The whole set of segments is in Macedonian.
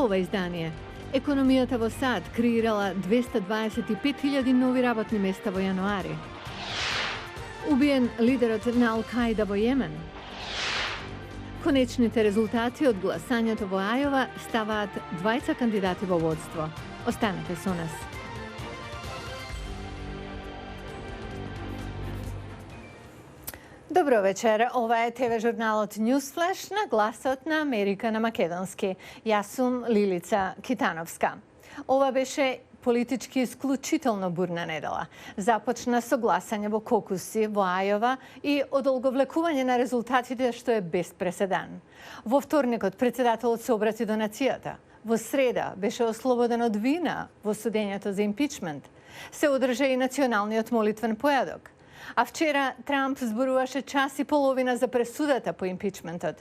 ова издание. Економијата во САД креирала 225.000 нови работни места во јануари. Убиен лидерот на Ал-Каида во Јемен. Конечните резултати од гласањето во Ајова ставаат двајца кандидати во водство. Останете со нас. Добро вечер, ова е ТВ журналот Newsflash на гласот на Америка на македонски. Јас сум Лилица Китановска. Ова беше политички исклучително бурна недела. Започна со гласање во кокуси во Ајова и одолговлекување на резултатите што е без преседан. Во вторникот председателот се обрати до нацијата. Во среда беше ослободен од вина во судењето за импичмент. Се одржа и националниот молитвен појадок. А вчера Трамп зборуваше час и половина за пресудата по импичментот.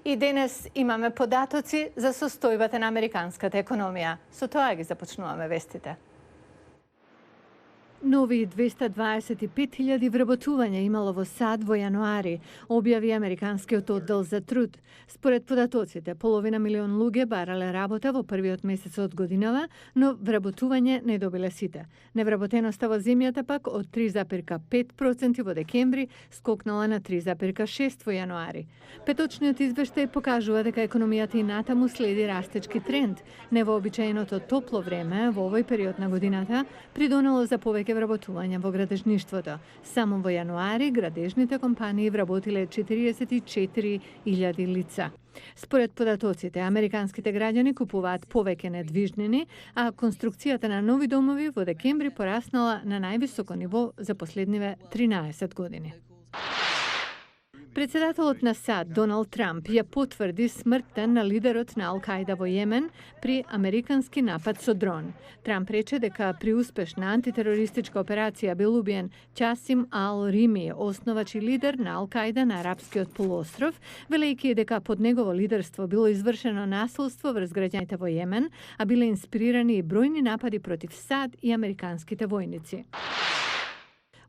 И денес имаме податоци за состојбата на американската економија. Со тоа ги започнуваме вестите. Нови 225.000 вработувања имало во САД во јануари, објави Американскиот оддел за труд. Според податоците, половина милион луѓе барале работа во првиот месец од годинава, но вработување не добиле сите. Невработеноста во земјата пак од 3,5% во декември скокнала на 3,6% во јануари. Петочниот извештај покажува дека економијата и натаму следи растечки тренд. Невообичаеното топло време во овој период на годината придонело за повеќе вработувања во градежништвото. Само во јануари градежните компании вработиле 44.000 лица. Според податоците, американските граѓани купуваат повеќе недвижнини, а конструкцијата на нови домови во декември пораснала на највисоко ниво за последниве 13 години. Председателот на САД Доналд Трамп ја потврди смртта на лидерот на Ал-Каида во Јемен при американски напад со дрон. Трамп рече дека при успешна антитерористичка операција бил убиен Часим Ал-Рими, основач и лидер на Ал-Каида на арапскиот полуостров, велејќи дека под негово лидерство било извршено насилство врз граѓаните во Јемен, а биле инспирирани и бројни напади против САД и американските војници.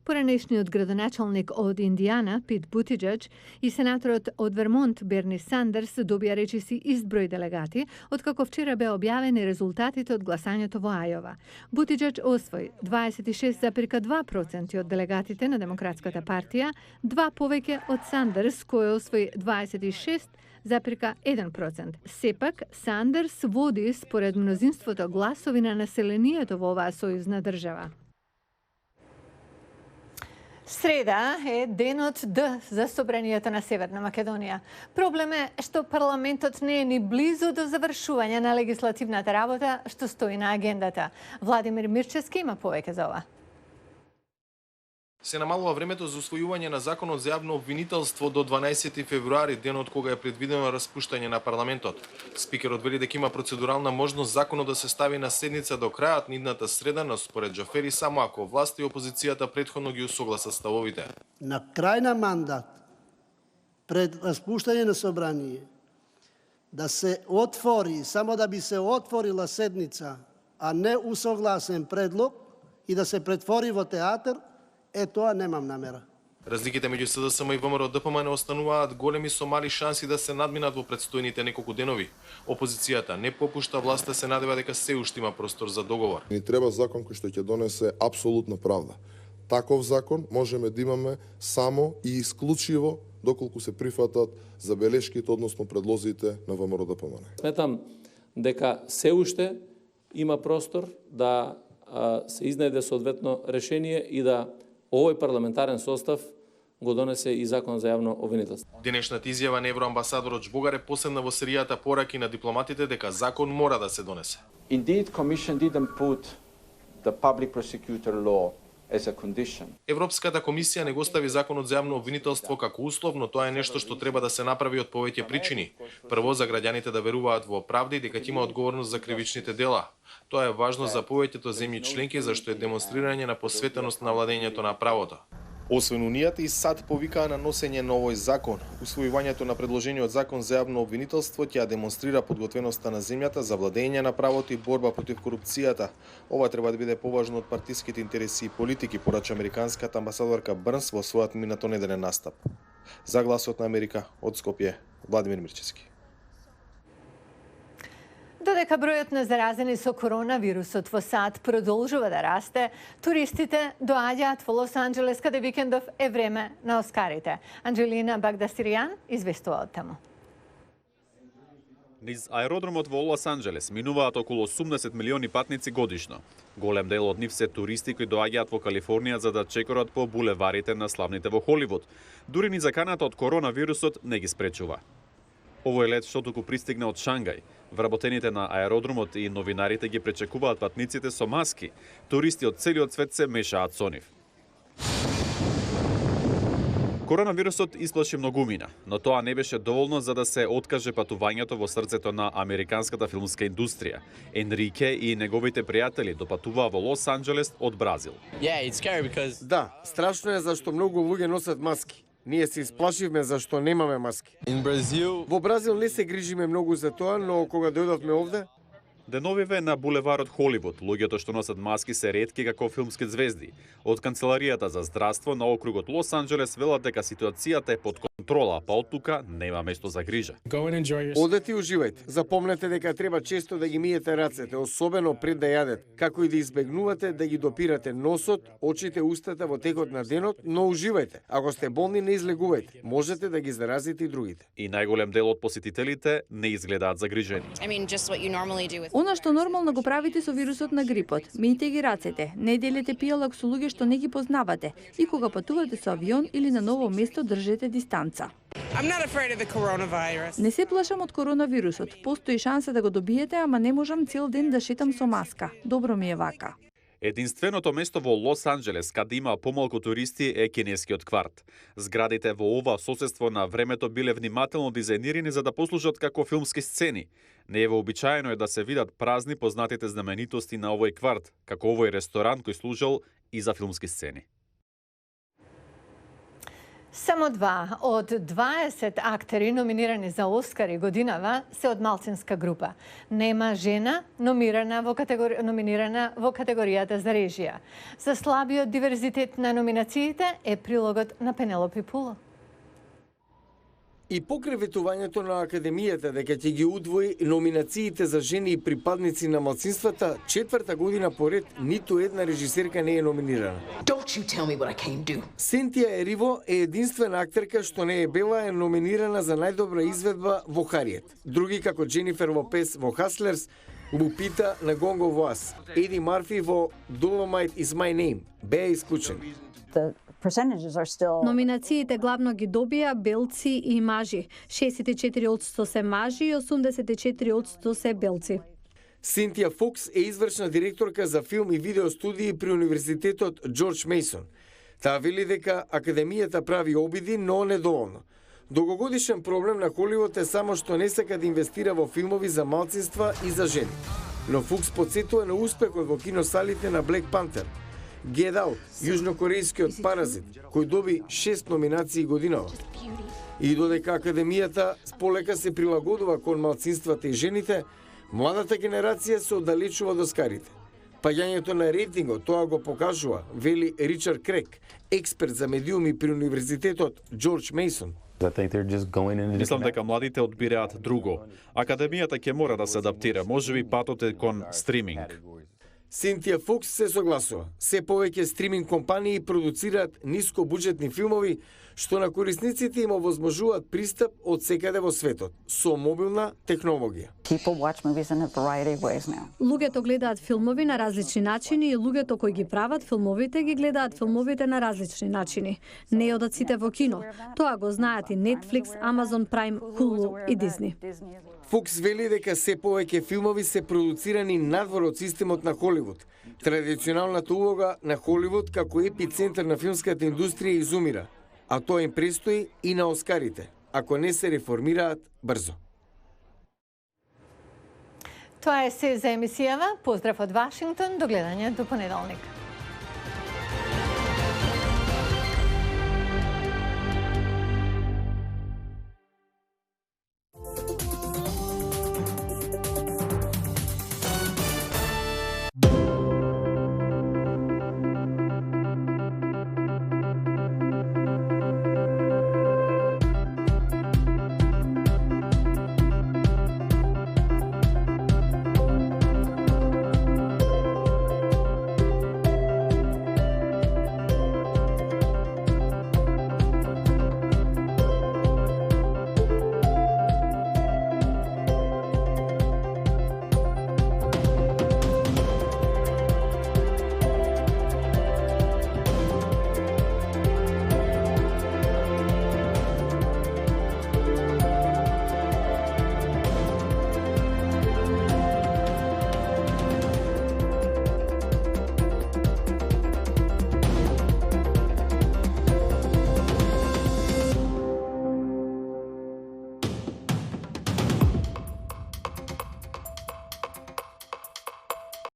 Поранешниот градоначалник од Индијана, Пит Бутиџеџ, и сенаторот од Вермонт, Берни Сандерс, добија речиси ист број делегати, откако вчера беа објавени резултатите од гласањето во Ајова. Бутиџеџ освои 26,2% од делегатите на Демократската партија, два повеќе од Сандерс, кој освои 26,1%. Сепак, Сандерс води според мнозинството гласови на населението во оваа сојузна држава. Среда е денот Д за собранието на Северна Македонија. Проблем е што парламентот не е ни близу до завршување на легислативната работа што стои на агендата. Владимир Мирчевски има повеќе за ова. Се намалува времето за усвојување на законот за јавно обвинителство до 12 февруари, денот кога е предвидено распуштање на парламентот. Спикерот вели дека има процедурална можност законот да се стави на седница до крајот на идната среда, но според Џафери само ако власта и опозицијата претходно ги усогласат ставовите. На крај на мандат, пред распуштање на собрание, да се отвори, само да би се отворила седница, а не усогласен предлог и да се претвори во театар, тоа немам намера. Разликите меѓу СДСМ и ВМРО ДПМН остануваат големи со мали шанси да се надминат во претстојните неколку денови. Опозицијата не попушта, власта се надева дека се уште има простор за договор. Ни треба закон кој што ќе донесе апсолутна правда. Таков закон можеме да имаме само и исклучиво доколку се прифатат забелешките, односно предлозите на ВМРО ДПМН. Сметам дека се уште има простор да се изнајде соодветно решение и да овој парламентарен состав го донесе и закон за јавно обвинителство. Денешната изјава на евроамбасадорот Жбогар е последна во серијата пораки на дипломатите дека закон мора да се донесе. Indeed, Commission didn't put the public prosecutor law as a condition. Европската комисија не го стави законот за јавно обвинителство како услов, но тоа е нешто што треба да се направи од повеќе причини. Прво, за граѓаните да веруваат во правда и дека ќе има одговорност за кривичните дела. Тоа е важно за повеќето земји членки, зашто е демонстрирање на посветеност на владењето на правото. Освен Унијата и САД повикаа на носење на овој закон. Усвојувањето на предложениот закон за јавно обвинителство ќе демонстрира подготвеноста на земјата за владење на правото и борба против корупцијата. Ова треба да биде поважно од партиските интереси и политики, порача американската амбасадорка Брнс во својот минатонеделен настап. За Гласот на Америка од Скопје, Владимир Мирчевски. Додека бројот на заразени со коронавирусот во САД продолжува да расте, туристите доаѓаат во Лос Анџелес, каде викендов е време на Оскарите. Анџелина Багдасиријан известува од таму. Низ аеродромот во Лос Анџелес минуваат околу 80 милиони патници годишно. Голем дел од нив се туристи кои доаѓаат во Калифорнија за да чекорат по булеварите на славните во Холивуд. Дури ни заканата од коронавирусот не ги спречува. Овој лет што туку пристигна од Шангај. Вработените на аеродромот и новинарите ги пречекуваат патниците со маски. Туристи од целиот свет се мешаат со нив. Коронавирусот исплаши многумина, но тоа не беше доволно за да се откаже патувањето во срцето на американската филмска индустрија. Енрике и неговите пријатели допатуваа во Лос Анџелес од Бразил. Да, страшно е зашто многу луѓе носат маски. Ние се исплашивме зашто немаме маски. Во Бразил не се грижиме многу за тоа, но кога дојдовме овде, Деновиве на булеварот Холивуд, луѓето што носат маски се ретки како филмски звезди. Од Канцеларијата за здравство на округот Лос Анџелес велат дека ситуацијата е под контрола, па од тука нема место за грижа. Одете и уживајте. Запомнете дека треба често да ги миете рацете, особено пред да јадете, како и да избегнувате да ги допирате носот, очите, устата во текот на денот, но уживајте. Ако сте болни, не излегувајте. Можете да ги заразите и другите. И најголем дел од посетителите не изгледаат загрижени. Она што нормално го правите со вирусот на грипот. Мијте ги рацете, не делете пијалак со луѓе што не ги познавате и кога патувате со авион или на ново место држете дистанца. Не се плашам од коронавирусот. Постои шанса да го добиете, ама не можам цел ден да шетам со маска. Добро ми е вака. Единственото место во Лос Анџелес каде има помалку туристи е кинескиот кварт. Зградите во ова соседство на времето биле внимателно дизајнирани за да послужат како филмски сцени. Не е вообичаено е да се видат празни познатите знаменитости на овој кварт, како овој ресторан кој служел и за филмски сцени. Само 2 од 20 актери номинирани за Оскари годинава се од малцинска група. Нема жена номинирана во категоријата за режија. За слабиот диверзитет на номинациите е прилогот на Пенелопи Пуло. И покрај ветувањето на Академијата дека ќе ги удвои номинациите за жени и припадници на малцинствата, 4-та година поред ниту една режисерка не е номинирана. Сентија Ериво е единствена актерка што не е бела е номинирана за најдобра изведба во Хариет. Други како Дженифер Лопес во Хаслерс, Лупита на Гонго во Ас, Еди Марфи во Dolomite is my name беа исклучени. Номинациите главно ги добија белци и мажи. 64% се мажи и 84% се белци. Синтија Фокс е извршна директорка за филм и видео студии при Универзитетот Џорџ Мејсон. Таа вели дека Академијата прави обиди, но недоволно. Долгогодишен проблем на Холивуд е само што не сака да инвестира во филмови за малцинства и за жени. Но Фокс потсетува на успехот во киносалите на Black Panther, Get Out, јужнокорејскиот Паразит, кој доби 6 номинации годинава. И додека Академијата полека се прилагодува кон малцинствата и жените, младата генерација се оддалечува од Оскарите. Паѓањето на рейтингот тоа го покажува, вели Ричард Крек, експерт за медиуми при Универзитетот Џорџ Мејсон. Мислам дека младите одбираат друго. Академијата ќе мора да се адаптира, можеби патот е кон стриминг. Синтија Фокс се согласува. Се повеќе стриминг компании продуцираат нискобуџетни филмови, што на корисниците им овозможуваат пристап од секаде во светот, со мобилна технологија. Луѓето гледаат филмови на различни начини и луѓето кои ги прават филмовите ги гледаат филмовите на различни начини. Не одат сите во кино. Тоа го знаат и Netflix, Amazon Prime, Hulu и Disney. Фокс вели дека се повеќе филмови се продуцирани надвор од системот на Холивуд. Традиционалната улога на Холивуд како епицентар на филмската индустрија изумира, а тоа им престои и на Оскарите, ако не се реформираат брзо. Тоа е се за емисијава. Поздрав од Вашингтон. До гледање до понеделник.